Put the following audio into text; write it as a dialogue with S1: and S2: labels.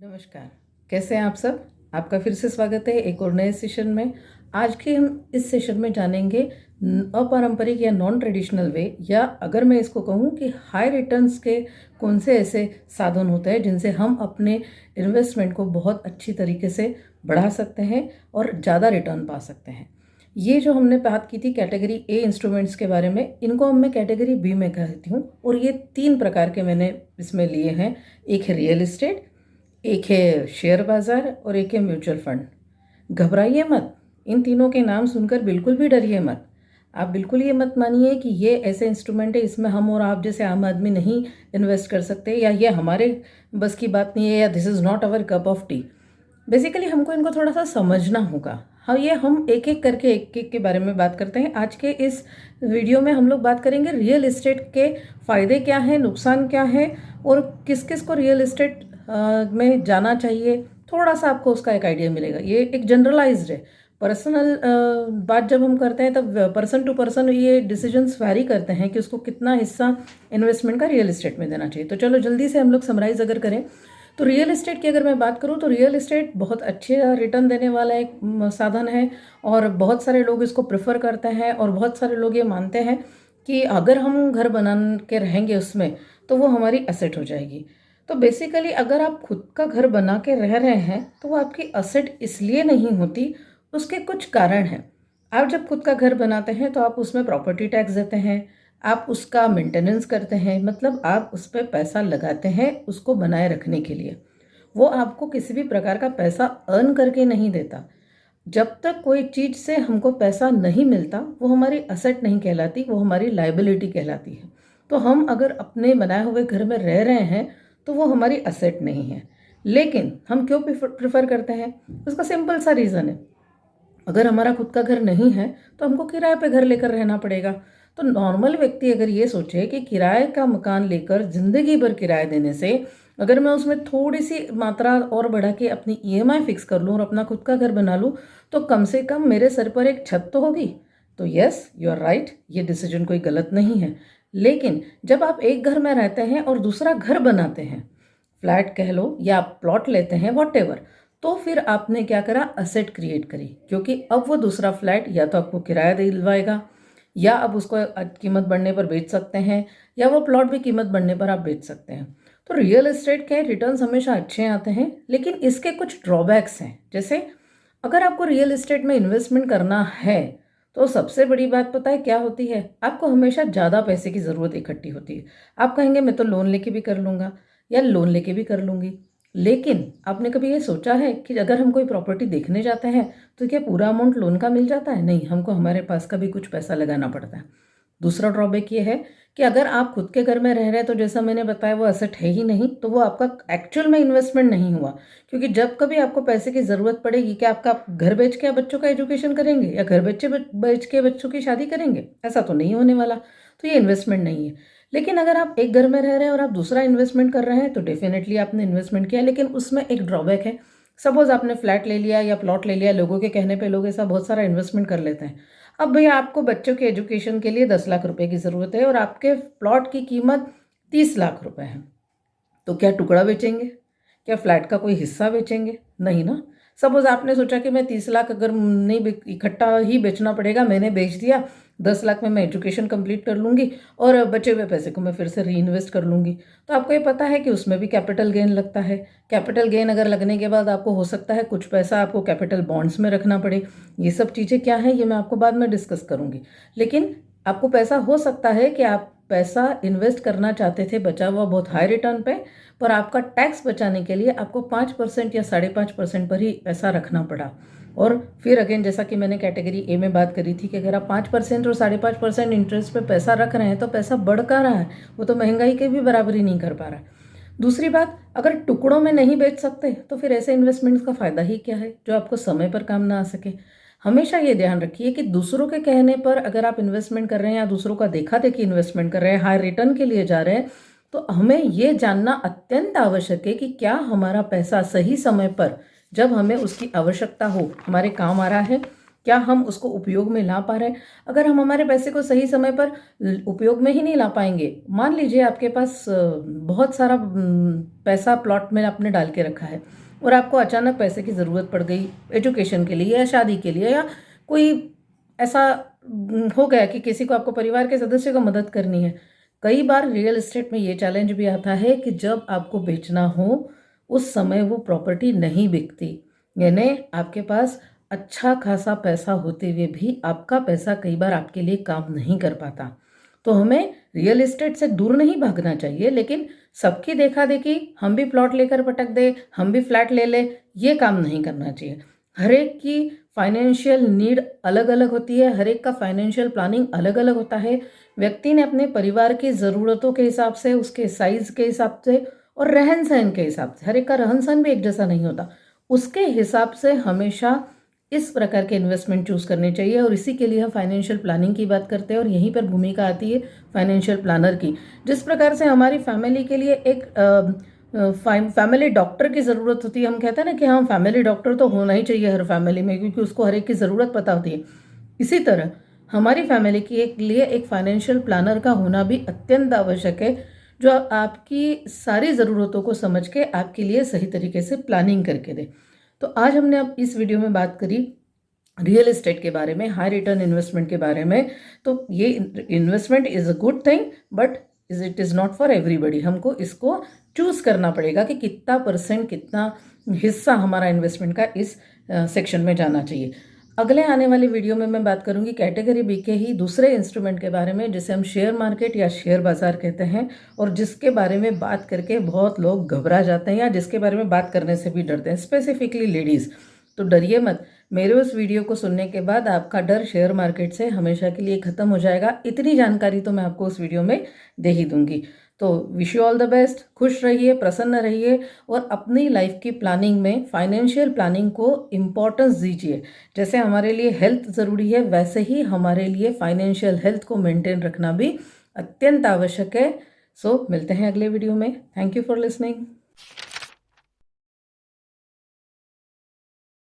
S1: नमस्कार। कैसे हैं आप सब? आपका फिर से स्वागत है एक और नए सेशन में। आज के हम इस सेशन में जानेंगे अपारंपरिक या नॉन ट्रेडिशनल वे, या अगर मैं इसको कहूँ कि हाई रिटर्न्स के कौन से ऐसे साधन होते हैं जिनसे हम अपने इन्वेस्टमेंट को बहुत अच्छी तरीके से बढ़ा सकते हैं और ज़्यादा रिटर्न पा सकते हैं। ये जो हमने बात की थी कैटेगरी ए इंस्ट्रूमेंट्स के बारे में, इनको मैं कैटेगरी बी में कहती हूँ। और ये 3 प्रकार के मैंने इसमें लिए हैं। एक है रियल इस्टेट, एक है शेयर बाज़ार और एक है म्यूचुअल फंड। घबराइए मत, इन तीनों के नाम सुनकर बिल्कुल भी डरिए मत। आप बिल्कुल ये मत मानिए कि ये ऐसे इंस्ट्रूमेंट है इसमें हम और आप जैसे आम आदमी नहीं इन्वेस्ट कर सकते, या ये हमारे बस की बात नहीं है, या this is not our cup of T. Basically हमको इनको थोड़ा सा समझना होगा। हाँ, ये हम एक एक करके एक एक के बारे में बात करते हैं। आज के इस वीडियो में हम लोग बात करेंगे रियल इस्टेट के फ़ायदे क्या हैं, नुकसान क्या है, और किस किस को रियल इस्टेट में जाना चाहिए। थोड़ा सा आपको उसका एक आइडिया मिलेगा। ये एक जनरलाइज्ड है। पर्सनल बात जब हम करते हैं तब पर्सन टू पर्सन ये डिसीजंस वैरी करते हैं कि उसको कितना हिस्सा इन्वेस्टमेंट का रियल इस्टेट में देना चाहिए। तो चलो जल्दी से हम लोग समराइज अगर करें तो रियल इस्टेट की अगर मैं बात करूं तो रियल इस्टेट बहुत अच्छे रिटर्न देने वाला एक साधन है, और बहुत सारे लोग इसको प्रेफर करते हैं, और बहुत सारे लोग ये मानते हैं कि अगर हम घर बना के रहेंगे उसमें तो वो हमारी असेट हो जाएगी। तो बेसिकली अगर आप खुद का घर बना के रह रहे हैं तो वो आपकी असेट इसलिए नहीं होती, उसके कुछ कारण हैं। आप जब खुद का घर बनाते हैं तो आप उसमें प्रॉपर्टी टैक्स देते हैं, आप उसका मेंटेनेंस करते हैं, मतलब आप उस पर पैसा लगाते हैं उसको बनाए रखने के लिए। वो आपको किसी भी प्रकार का पैसा अर्न करके नहीं देता। जब तक कोई चीज़ से हमको पैसा नहीं मिलता वो हमारी असेट नहीं कहलाती, वो हमारी लाइबिलिटी कहलाती है। तो हम अगर अपने बनाए हुए घर में रह रहे हैं तो वो हमारी असेट नहीं है। लेकिन हम क्यों प्रेफर करते हैं? उसका सिंपल सा रीज़न है, अगर हमारा खुद का घर नहीं है तो हमको किराए पे घर लेकर रहना पड़ेगा। तो नॉर्मल व्यक्ति अगर ये सोचे कि किराए का मकान लेकर ज़िंदगी भर किराया देने से अगर मैं उसमें थोड़ी सी मात्रा और बढ़ा के अपनी ईएमआई फिक्स कर लूँ और अपना खुद का घर बना लूँ तो कम से कम मेरे सर पर एक छत तो होगी। तो यस, यू आर राइट, ये डिसीजन कोई गलत नहीं है। लेकिन जब आप एक घर में रहते हैं और दूसरा घर बनाते हैं, फ्लैट कह लो या आप प्लॉट लेते हैं, वॉटेवर, तो फिर आपने क्या करा? असेट क्रिएट करी। क्योंकि अब वो दूसरा फ्लैट या तो आपको किराया दिलवाएगा, या अब उसको कीमत बढ़ने पर बेच सकते हैं, या वो प्लॉट भी कीमत बढ़ने पर आप बेच सकते हैं। तो रियल एस्टेट के रिटर्न्स हमेशा अच्छे आते हैं, लेकिन इसके कुछ ड्रॉबैक्स हैं। जैसे अगर आपको रियल एस्टेट में इन्वेस्टमेंट करना है तो सबसे बड़ी बात पता है क्या होती है? आपको हमेशा ज़्यादा पैसे की ज़रूरत इकट्ठी होती है। आप कहेंगे मैं तो लोन लेके भी कर लूँगा या लोन लेके भी कर लूँगी। लेकिन आपने कभी ये सोचा है कि अगर हम कोई प्रॉपर्टी देखने जाते हैं तो क्या पूरा अमाउंट लोन का मिल जाता है? नहीं, हमको हमारे पास का भी कुछ पैसा लगाना पड़ता है। दूसरा ड्रॉबैक ये है कि अगर आप खुद के घर में रह रहे हैं तो जैसा मैंने बताया वो एसेट है ही नहीं, तो वो आपका एक्चुअल में इन्वेस्टमेंट नहीं हुआ। क्योंकि जब कभी आपको पैसे की ज़रूरत पड़ेगी, क्या आपका घर बेच के आप बच्चों का एजुकेशन करेंगे, या घर बेच के बच्चों की शादी करेंगे? ऐसा तो नहीं होने वाला। तो ये इन्वेस्टमेंट नहीं है। लेकिन अगर आप एक घर में रह रहे हैं और आप दूसरा इन्वेस्टमेंट कर रहे हैं तो डेफिनेटली आपने इन्वेस्टमेंट किया, लेकिन उसमें एक ड्रॉबैक है। सपोज आपने फ्लैट ले लिया या प्लॉट ले लिया, लोगों के कहने पे लोग ऐसा बहुत सारा इन्वेस्टमेंट कर लेते हैं। अब भैया आपको बच्चों के एजुकेशन के लिए 10 लाख रुपए की ज़रूरत है और आपके प्लॉट की कीमत 30 लाख रुपए है। तो क्या टुकड़ा बेचेंगे? क्या फ्लैट का कोई हिस्सा बेचेंगे? नहीं ना। सपोज आपने सोचा कि मैं 30 लाख अगर नहीं इकट्ठा ही बेचना पड़ेगा, मैंने बेच दिया, 10 लाख में मैं एजुकेशन कंप्लीट कर लूँगी और बचे हुए पैसे को मैं फिर से री इन्वेस्ट कर लूँगी। तो आपको ये पता है कि उसमें भी कैपिटल गेन लगता है। कैपिटल गेन अगर लगने के बाद आपको हो सकता है कुछ पैसा आपको कैपिटल बॉन्ड्स में रखना पड़े। ये सब चीज़ें क्या हैं ये मैं आपको बाद में डिस्कस करूँगी। लेकिन आपको पैसा हो सकता है कि आप पैसा इन्वेस्ट करना चाहते थे बचा हुआ बहुत हाई रिटर्न पे, पर आपका टैक्स बचाने के लिए आपको 5% या 5.5% पर ही पैसा रखना पड़ा। और फिर अगेन जैसा कि मैंने कैटेगरी ए में बात करी थी कि अगर आप 5% और 5.5% इंटरेस्ट पे पैसा रख रहे हैं तो पैसा बढ़ का रहा है, वो तो महंगाई के भी बराबरी नहीं कर पा रहा है। दूसरी बात, अगर टुकड़ों में नहीं बेच सकते तो फिर ऐसे इन्वेस्टमेंट्स का फ़ायदा ही क्या है जो आपको समय पर काम ना आ सके। हमेशा ये ध्यान रखिए कि दूसरों के कहने पर अगर आप इन्वेस्टमेंट कर रहे हैं या दूसरों का देखा देखी इन्वेस्टमेंट कर रहे हैं, हाई रिटर्न के लिए जा रहे हैं, तो हमें ये जानना अत्यंत आवश्यक है कि क्या हमारा पैसा सही समय पर जब हमें उसकी आवश्यकता हो हमारे काम आ रहा है। क्या हम उसको उपयोग में ला पा रहे हैं? अगर हम हमारे पैसे को सही समय पर उपयोग में ही नहीं ला पाएंगे, मान लीजिए आपके पास बहुत सारा पैसा प्लॉट में आपने डाल के रखा है और आपको अचानक पैसे की ज़रूरत पड़ गई एजुकेशन के लिए या शादी के लिए, या कोई ऐसा हो गया कि किसी को आपको परिवार के सदस्य को मदद करनी है। कई बार रियल एस्टेट में ये चैलेंज भी आता है कि जब आपको बेचना हो उस समय वो प्रॉपर्टी नहीं बिकती, यानी आपके पास अच्छा खासा पैसा होते हुए भी आपका पैसा कई बार आपके लिए काम नहीं कर पाता। तो हमें रियल एस्टेट से दूर नहीं भागना चाहिए, लेकिन सबकी देखा देखी हम भी प्लॉट लेकर पटक दे, हम भी फ्लैट ले ले, ये काम नहीं करना चाहिए। हर एक की फाइनेंशियल नीड अलग अलग होती है, हर एक का फाइनेंशियल प्लानिंग अलग अलग होता है। व्यक्ति ने अपने परिवार की ज़रूरतों के हिसाब से, उसके साइज़ के हिसाब से और रहन सहन के हिसाब से, हर एक का रहन सहन भी एक जैसा नहीं होता, उसके हिसाब से हमेशा इस प्रकार के इन्वेस्टमेंट चूज़ करने चाहिए। और इसी के लिए हम फाइनेंशियल प्लानिंग की बात करते हैं और यहीं पर भूमिका आती है फाइनेंशियल प्लानर की। जिस प्रकार से हमारी फैमिली के लिए एक फैमिली डॉक्टर की ज़रूरत होती है, हम कहते हैं ना कि हाँ फैमिली डॉक्टर तो होना ही चाहिए हर फैमिली में, क्योंकि उसको हर एक की ज़रूरत पता होती है। इसी तरह हमारी फैमिली के लिए एक फाइनेंशियल प्लानर का होना भी अत्यंत आवश्यक है, जो आपकी सारी ज़रूरतों को समझ के आपके लिए सही तरीके से प्लानिंग करके दे। तो आज हमने अब इस वीडियो में बात करी रियल एस्टेट के बारे में, हाई रिटर्न इन्वेस्टमेंट के बारे में। तो ये investment is a good thing, but it is not for everybody. हमको इसको चूज़ करना पड़ेगा कि कितना परसेंट, कितना हिस्सा हमारा इन्वेस्टमेंट का इस सेक्शन में जाना चाहिए। अगले आने वाली वीडियो में मैं बात करूंगी कैटेगरी बी के ही दूसरे इंस्ट्रूमेंट के बारे में, जिसे हम शेयर मार्केट या शेयर बाजार कहते हैं, और जिसके बारे में बात करके बहुत लोग घबरा जाते हैं या जिसके बारे में बात करने से भी डरते हैं, स्पेसिफिकली लेडीज़। तो डरिए मत, मेरे उस वीडियो को सुनने के बाद आपका डर शेयर मार्केट से हमेशा के लिए ख़त्म हो जाएगा। इतनी जानकारी तो मैं आपको उस वीडियो में दे ही दूंगी। तो wish you all the best, खुश रहिए, प्रसन्न रहिए और अपनी लाइफ की प्लानिंग में फाइनेंशियल प्लानिंग को इम्पोर्टेंस दीजिए। जैसे हमारे लिए हेल्थ ज़रूरी है, वैसे ही हमारे लिए फाइनेंशियल हेल्थ को मेंटेन रखना भी अत्यंत आवश्यक है। सो मिलते हैं अगले वीडियो में। Thank you for listening.